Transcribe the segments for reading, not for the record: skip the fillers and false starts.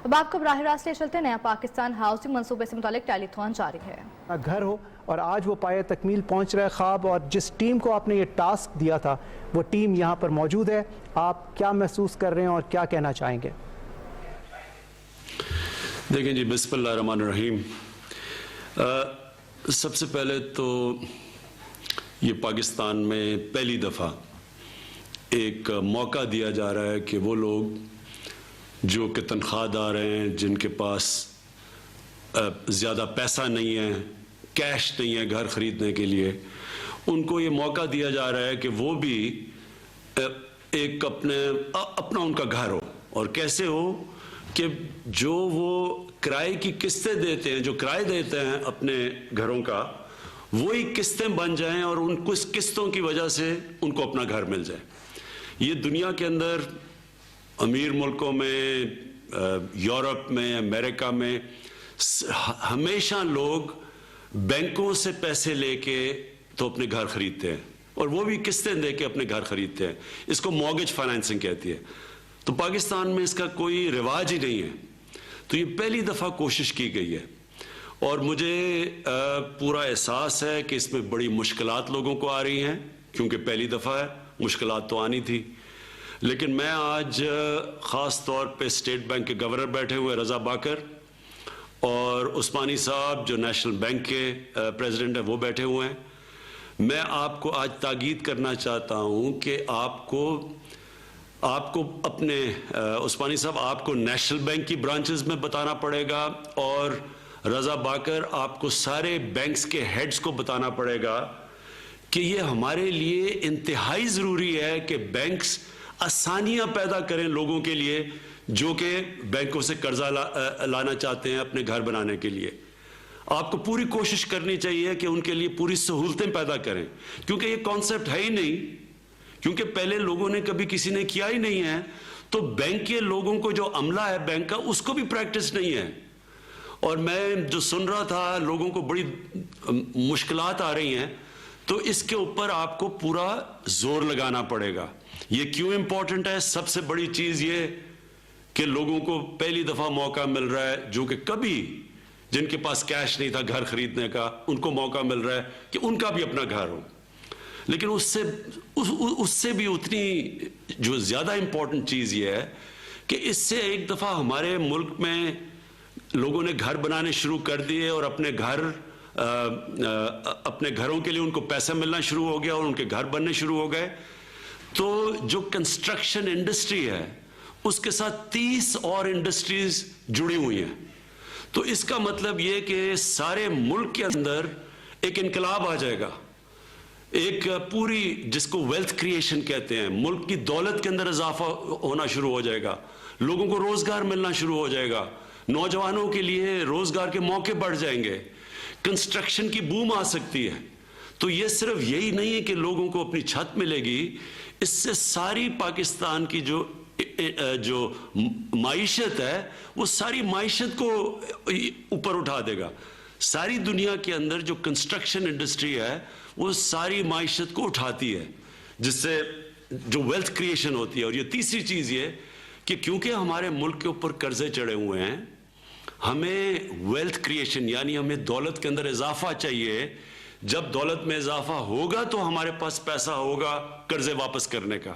اب آپ کو براہ راست لے چلتے ہیں، نیا پاکستان ہاؤسنگ منصوبے سے متعلق ٹیلی تھون جاری ہے۔ گھر ہو اور آج وہ پائے تکمیل پہنچ رہا ہے خواب، اور جس ٹیم کو آپ نے یہ ٹاسک دیا تھا وہ ٹیم یہاں پر موجود ہے۔ آپ کیا محسوس کر رہے ہیں اور کیا کہنا چاہیں گے؟ دیکھیں جی، بسم اللہ الرحمن الرحیم۔ سب سے پہلے تو یہ پاکستان میں پہلی دفعہ ایک موقع دیا جا رہا ہے کہ وہ لوگ جو کہ تنخواہ دار ہیں، جن کے پاس زیادہ پیسہ نہیں ہے، کیش نہیں ہے گھر خریدنے کے لیے، ان کو یہ موقع دیا جا رہا ہے کہ وہ بھی ایک اپنا ان کا گھر ہو۔ اور کیسے ہو کہ جو وہ کرائے کی قسطیں دیتے ہیں، جو کرائے دیتے ہیں اپنے گھروں کا، وہی قسطیں بن جائیں اور ان کچھ قسطوں کی وجہ سے ان کو اپنا گھر مل جائے۔ یہ دنیا کے اندر امیر ملکوں میں، یورپ میں، امریکہ میں ہمیشہ لوگ بینکوں سے پیسے لے کے تو اپنے گھر خریدتے ہیں، اور وہ بھی قسطیں دے کے اپنے گھر خریدتے ہیں۔ اس کو مورگیج فائنینسنگ کہتی ہے۔ تو پاکستان میں اس کا کوئی رواج ہی نہیں ہے، تو یہ پہلی دفعہ کوشش کی گئی ہے، اور مجھے پورا احساس ہے کہ اس میں بڑی مشکلات لوگوں کو آ رہی ہیں، کیونکہ پہلی دفعہ ہے، مشکلات تو آنی تھی۔ لیکن میں آج خاص طور پہ اسٹیٹ بینک کے گورنر بیٹھے ہوئے رضا باکر، اور عثمانی صاحب جو نیشنل بینک کے پریزیڈنٹ ہیں وہ بیٹھے ہوئے ہیں، میں آپ کو آج تاکید کرنا چاہتا ہوں کہ آپ کو اپنے عثمانی صاحب آپ کو نیشنل بینک کی برانچز میں بتانا پڑے گا، اور رضا باکر آپ کو سارے بینکس کے ہیڈز کو بتانا پڑے گا کہ یہ ہمارے لیے انتہائی ضروری ہے کہ بینکس آسانیاں پیدا کریں لوگوں کے لیے جو کہ بینکوں سے قرضہ لانا چاہتے ہیں اپنے گھر بنانے کے لیے۔ آپ کو پوری کوشش کرنی چاہیے کہ ان کے لیے پوری سہولتیں پیدا کریں، کیونکہ یہ کانسیپٹ ہے ہی نہیں، کیونکہ پہلے لوگوں نے کبھی کسی نے کیا ہی نہیں ہے، تو بینک کے لوگوں کو جو عملہ ہے بینک کا، اس کو بھی پریکٹس نہیں ہے۔ اور میں جو سن رہا تھا لوگوں کو بڑی مشکلات آ رہی ہیں، تو اس کے اوپر آپ کو پورا زور لگانا پڑے گا۔ یہ کیوں امپورٹنٹ ہے؟ سب سے بڑی چیز یہ کہ لوگوں کو پہلی دفعہ موقع مل رہا ہے، جو کہ کبھی جن کے پاس کیش نہیں تھا گھر خریدنے کا، ان کو موقع مل رہا ہے کہ ان کا بھی اپنا گھر ہو۔ لیکن اس سے بھی اتنی جو زیادہ امپورٹنٹ چیز یہ ہے کہ اس سے ایک دفعہ ہمارے ملک میں لوگوں نے گھر بنانے شروع کر دیے، اور اپنے گھروں کے لیے ان کو پیسہ ملنا شروع ہو گیا، اور ان کے گھر بننے شروع ہو گئے۔ تو جو کنسٹرکشن انڈسٹری ہے اس کے ساتھ 30 اور انڈسٹریز جڑی ہوئی ہیں، تو اس کا مطلب یہ کہ سارے ملک کے اندر ایک انقلاب آ جائے گا، ایک پوری جس کو ویلتھ کریشن کہتے ہیں، ملک کی دولت کے اندر اضافہ ہونا شروع ہو جائے گا، لوگوں کو روزگار ملنا شروع ہو جائے گا، نوجوانوں کے لیے روزگار کے موقع بڑھ جائیں گے، کنسٹرکشن کی بوم آ سکتی ہے۔ تو یہ صرف یہی نہیں ہے کہ لوگوں کو اپنی چھت ملے گی، اس سے ساری پاکستان کی جو معیشت ہے وہ ساری معیشت کو اوپر اٹھا دے گا۔ ساری دنیا کے اندر جو کنسٹرکشن انڈسٹری ہے وہ ساری معیشت کو اٹھاتی ہے، جس سے جو ویلتھ کریشن ہوتی ہے۔ اور یہ تیسری چیز یہ کہ کیونکہ ہمارے ملک کے اوپر قرضے چڑھے ہوئے ہیں، ہمیں ویلتھ کریشن یعنی ہمیں دولت کے اندر اضافہ چاہیے۔ جب دولت میں اضافہ ہوگا تو ہمارے پاس پیسہ ہوگا قرضے واپس کرنے کا۔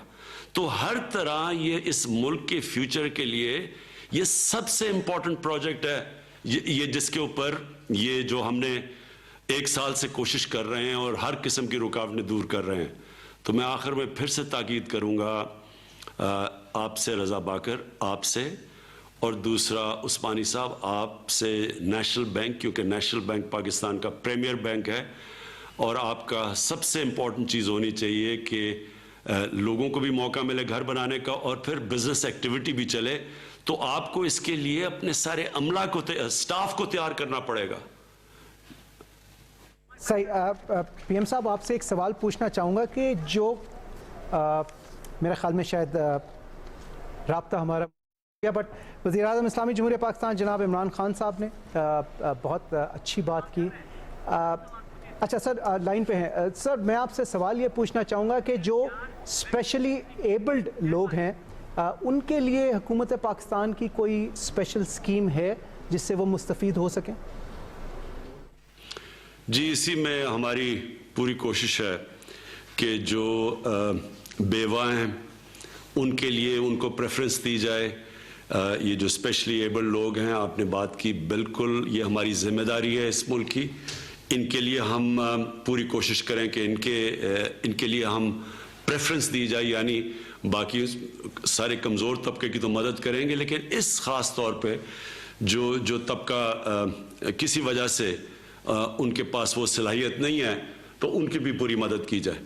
تو ہر طرح یہ اس ملک کے فیوچر کے لیے یہ سب سے امپورٹنٹ پروجیکٹ ہے، یہ جس کے اوپر یہ جو ہم نے 1 سال سے کوشش کر رہے ہیں اور ہر قسم کی رکاوٹیں دور کر رہے ہیں۔ تو میں آخر میں پھر سے تاکید کروں گا آپ سے رضا باکر، آپ سے، اور دوسرا عثمانی صاحب آپ سے نیشنل بینک، کیونکہ نیشنل بینک پاکستان کا پریمیئر بینک ہے، اور آپ کا سب سے امپورٹنٹ چیز ہونی چاہیے کہ لوگوں کو بھی موقع ملے گھر بنانے کا، اور پھر بزنس ایکٹیویٹی بھی چلے۔ تو آپ کو اس کے لیے اپنے سارے عملہ کو، سٹاف کو تیار کرنا پڑے گا۔ صحیح۔ پی ایم صاحب، آپ سے ایک سوال پوچھنا چاہوں گا کہ جو میرے خیال میں شاید رابطہ ہمارا، بٹ وزیر اعظم اسلامی جمہوریہ پاکستان جناب عمران خان صاحب نے بہت اچھی بات کی۔ اچھا سر، لائن پہ ہیں سر، میں آپ سے سوال یہ پوچھنا چاہوں گا کہ جو اسپیشلی ایبلڈ لوگ ہیں उनके लिए हुकूमत पाकिस्तान की कोई स्पेशल स्कीम है जिससे वो मुस्तफ़ीद हो सकें? जी, इसी में हमारी पूरी कोशिश है कि जो बेवा हैं उनके लिए उनको प्रेफरेंस दी जाए। ये जो स्पेशली एबल लोग हैं, आपने बात की, बिल्कुल ये हमारी जिम्मेदारी है इस मुल्क की। इनके लिए हम पूरी कोशिश करें कि इनके लिए हम प्रेफरेंस दी जाए, यानी बाकी सारे कमज़ोर तबके की तो मदद करेंगे, लेकिन इस ख़ास तौर पे जो तबका किसी वजह से उनके पास वो सलाहियत नहीं है, तो उनकी भी पूरी मदद की जाए।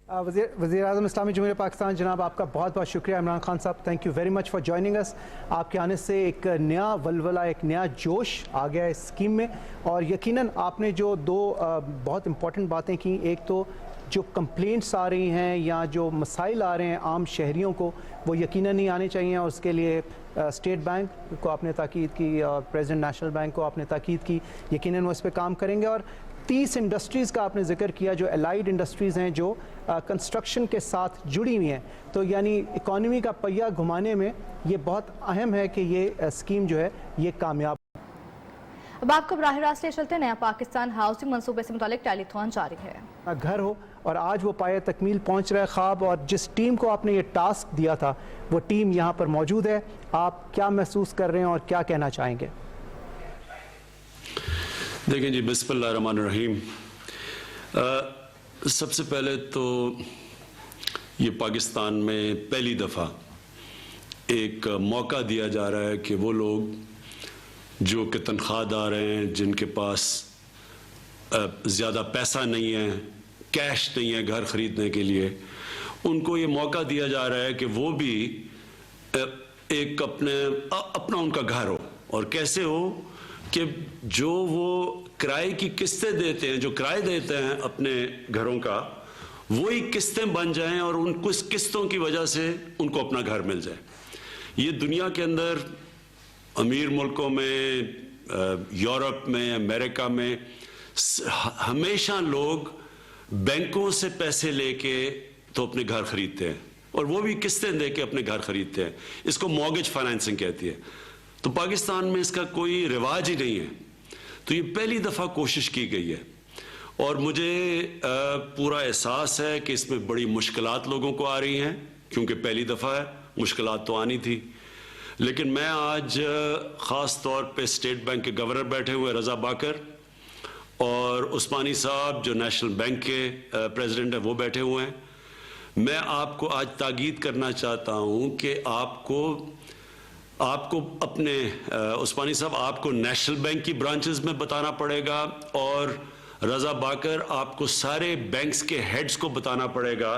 वज़ीर-ए-आज़म इस्लामी जमहूरियत पाकिस्तान जनाब, आपका बहुत बहुत शुक्रिया। इमरान खान साहब, thank you very much for joining us. आपके आने से एक नया वलवला, एक नया जोश आ गया इस स्कीम में, और यकीनन आपने जो दो बहुत इंपॉर्टेंट बातें की, एक तो जो कंप्लेंट्स आ रही हैं या जो मसाइल आ रहे हैं आम शहरियों को, वो यकीनन नहीं आने चाहिए, और उसके लिए स्टेट बैंक को आपने ताकीद की और प्रेसिडेंट नेशनल बैंक को आपने ताकीद की, यकीनन वो इस पर काम करेंगे। और 30 इंडस्ट्रीज़ का आपने जिक्र किया जो एलाइड इंडस्ट्रीज़ हैं, जो कंस्ट्रक्शन के साथ जुड़ी हुई हैं, तो यानी इकॉनमी का पहिया घुमाने में ये बहुत अहम है कि ये स्कीम जो है ये कामयाब। अब आपको बराह रास्त ले चलते हैं, नया पाकिस्तान हाउसिंग मंसूबे से मुतालिक टेलीथॉन जारी है। घर हो और आज वो पाए तकमील पहुंच रहा है ख्वाब, और जिस टीम को आपने ये टास्क दिया था वो टीम यहाँ पर मौजूद है। आप क्या महसूस कर रहे हैं और क्या कहना चाहेंगे? देखें जी, बिस्मिल्लाहिर्रहमानिर्रहीम। सबसे पहले तो ये पाकिस्तान में पहली दफ़ा एक मौका दिया जा रहा है कि वो लोग जो कि तनख्वाहदार हैं, जिनके पास ज़्यादा पैसा नहीं है, कैश नहीं है घर ख़रीदने के लिए, उनको ये मौका दिया जा रहा है कि वो भी एक अपना उनका घर हो। और कैसे हो कि जो वो किराए की किस्तें देते हैं, जो किराए देते हैं अपने घरों का, वही किस्तें बन जाएं और उन कुछ किस्तों की वजह से उनको अपना घर मिल जाए। ये दुनिया के अंदर अमीर मुल्कों में, यूरोप में, अमेरिका में हमेशा लोग बैंकों से पैसे लेके तो अपने घर खरीदते हैं, और वो भी किस्तें दे के अपने घर खरीदते हैं। इसको मॉर्गेज फाइनेंसिंग कहती है। तो पाकिस्तान में इसका कोई रिवाज ही नहीं है। तो ये पहली दफ़ा कोशिश की गई है, और मुझे पूरा एहसास है कि इसमें बड़ी मुश्किलात लोगों को आ रही हैं, क्योंकि पहली दफ़ा है, मुश्किलात तो आनी थी। लेकिन मैं आज ख़ास तौर पे स्टेट बैंक के गवर्नर बैठे हुए रज़ा बाकर, और उस्मानी साहब जो नेशनल बैंक के प्रेसिडेंट हैं वो बैठे हुए हैं। मैं आपको आज ताकीद करना चाहता हूँ कि आपको अपने उस्मानी साहब, आपको नेशनल बैंक की ब्रांचेस में बताना पड़ेगा, और रज़ा बाकर आपको सारे बैंक्स के हेड्स को बताना पड़ेगा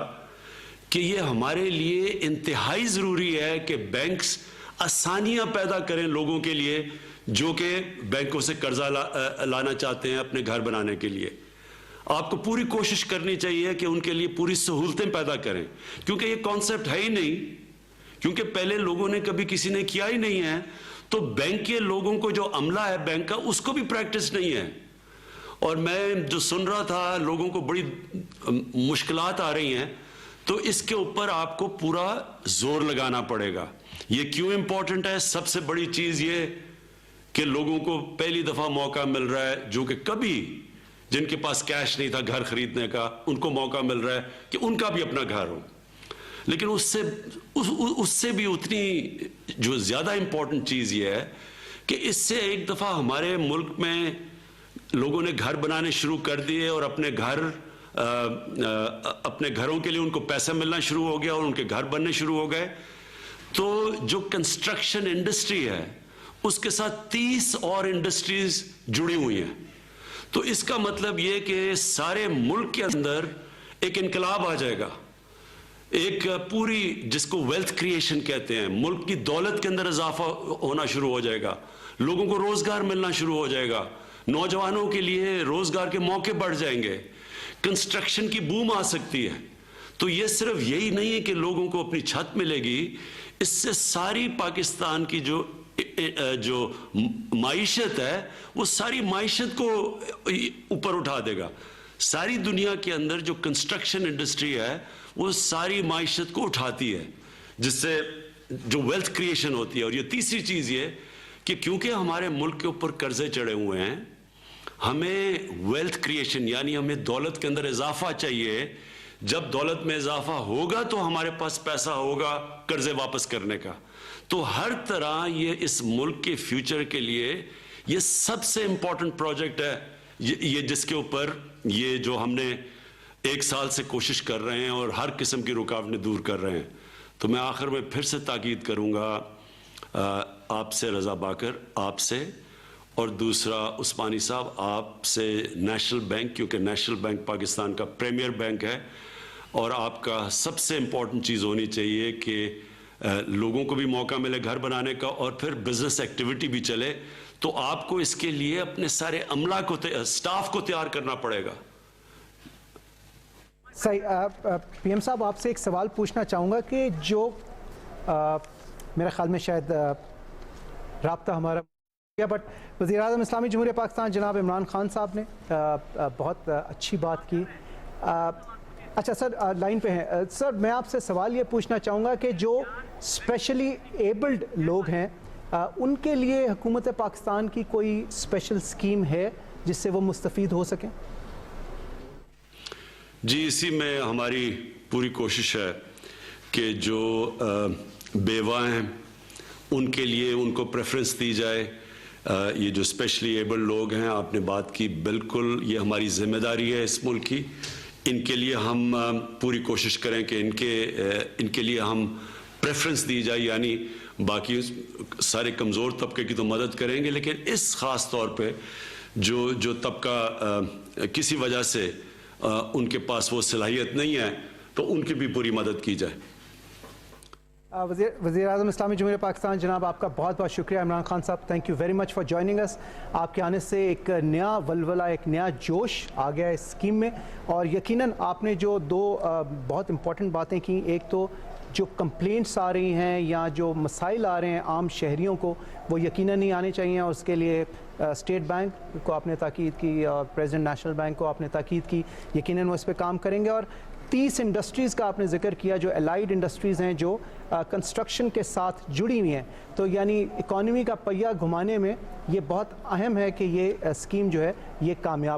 कि ये हमारे लिए इंतहाई ज़रूरी है कि बैंक्स आसानियाँ पैदा करें लोगों के लिए जो कि बैंकों से कर्जा लाना चाहते हैं अपने घर बनाने के लिए। आपको पूरी कोशिश करनी चाहिए कि उनके लिए पूरी सहूलतें पैदा करें, क्योंकि ये कॉन्सेप्ट है ही नहीं, क्योंकि पहले लोगों ने कभी किसी ने किया ही नहीं है। तो बैंक के लोगों को जो अमला है बैंक का, उसको भी प्रैक्टिस नहीं है। और मैं जो सुन रहा था, लोगों को बड़ी मुश्किलात आ रही हैं, तो इसके ऊपर आपको पूरा जोर लगाना पड़ेगा। ये क्यों इंपॉर्टेंट है? सबसे बड़ी चीज ये कि लोगों को पहली दफा मौका मिल रहा है, जो कि कभी जिनके पास कैश नहीं था घर खरीदने का, उनको मौका मिल रहा है कि उनका भी अपना घर हो। लेकिन उससे भी उतनी जो ज्यादा इंपॉर्टेंट चीज ये है कि इससे एक दफा हमारे मुल्क में लोगों ने घर बनाने शुरू कर दिए, और अपने घरों के लिए उनको पैसा मिलना शुरू हो गया, और उनके घर बनने शुरू हो गए। तो जो कंस्ट्रक्शन इंडस्ट्री है उसके साथ 30 और इंडस्ट्रीज जुड़ी हुई हैं। तो इसका मतलब ये कि सारे मुल्क के अंदर एक इनकलाब आ जाएगा, एक पूरी जिसको वेल्थ क्रिएशन कहते हैं, मुल्क की दौलत के अंदर इजाफा होना शुरू हो जाएगा, लोगों को रोजगार मिलना शुरू हो जाएगा, नौजवानों के लिए रोजगार के मौके बढ़ जाएंगे, कंस्ट्रक्शन की बूम आ सकती है। तो ये सिर्फ यही नहीं है कि लोगों को अपनी छत मिलेगी, इससे सारी पाकिस्तान की जो माइशत है वो सारी माइशत को ऊपर उठा देगा। सारी दुनिया के अंदर जो कंस्ट्रक्शन इंडस्ट्री है वो सारी माइशत को उठाती है। जिससे जो वेल्थ क्रिएशन होती है। और ये तीसरी चीज ये कि क्योंकि हमारे मुल्क के ऊपर कर्जे चढ़े हुए हैं, हमें वेल्थ क्रिएशन यानी हमें दौलत के अंदर इजाफा चाहिए। जब दौलत में इजाफा होगा तो हमारे पास पैसा होगा कर्जे वापस करने का। तो हर तरह ये इस मुल्क के फ्यूचर के लिए ये सबसे इंपॉर्टेंट प्रोजेक्ट है, ये जिसके ऊपर ये जो हमने 1 साल से कोशिश कर रहे हैं और हर किस्म की रुकावटें दूर कर रहे हैं। तो मैं आखिर में फिर से ताकीद करूंगा आपसे, रजा बाकर आपसे, और दूसरा उस्मानी साहब आपसे, नेशनल बैंक, क्योंकि नेशनल बैंक पाकिस्तान का प्रीमियर बैंक है और आपका सबसे इंपॉर्टेंट चीज़ होनी चाहिए कि लोगों को भी मौका मिले घर बनाने का और फिर बिजनेस एक्टिविटी भी चले। तो आपको इसके लिए अपने सारे अमला को, स्टाफ को तैयार करना पड़ेगा। सही। पीएम साहब आपसे एक सवाल पूछना चाहूँगा कि जो मेरे ख्याल में शायद राब्ता हमारा, बट वज़ीर-ए-आज़म इस्लामी जमहूरियत पाकिस्तान जनाब इमरान खान साहब ने बहुत अच्छी बात की। अच्छा सर, लाइन पे हैं सर, मैं आपसे सवाल ये पूछना चाहूँगा कि जो स्पेशली एबल्ड लोग हैं उनके लिए हुकूमत पाकिस्तान की कोई स्पेशल स्कीम है जिससे वो मुस्तफ़ीद हो सकें? जी, इसी में हमारी पूरी कोशिश है कि जो बेवा हैं उनके लिए उनको प्रेफरेंस दी जाए। ये जो स्पेशली एबल लोग हैं, आपने बात की, बिल्कुल ये हमारी जिम्मेदारी है इस मुल्क की। इनके लिए हम पूरी कोशिश करें कि इनके लिए हम प्रेफरेंस दी जाए, यानी बाकी सारे कमज़ोर तबके की तो मदद करेंगे, लेकिन इस ख़ास तौर पे जो तबका किसी वजह से उनके पास वो सलाहियत नहीं है, तो उनकी भी पूरी मदद की जाए। वज़ीर-ए-आज़म इस्लामी जमहूरियत पाकिस्तान जनाब, आपका बहुत बहुत शुक्रिया। इमरान खान साहब, thank you very much for joining us. आपके आने से एक नया वलवला, एक नया जोश आ गया इस स्कीम में, और यकीनन आपने जो दो बहुत इंपॉर्टेंट बातें की, एक तो जो कंप्लेंट्स आ रही हैं या जो मसाइल आ रहे हैं आम शहरियों को, वो यकीनन नहीं आने चाहिए, और उसके लिए स्टेट बैंक को आपने ताकीद की और प्रेसिडेंट नेशनल बैंक को आपने ताकीद की, यकीनन वो इस पर काम करेंगे। और 30 इंडस्ट्रीज़ का आपने जिक्र किया जो एलाइड इंडस्ट्रीज़ हैं, जो कंस्ट्रक्शन के साथ जुड़ी हुई हैं, तो यानी इकॉनमी का पहिया घुमाने में ये बहुत अहम है कि ये स्कीम जो है ये कामयाब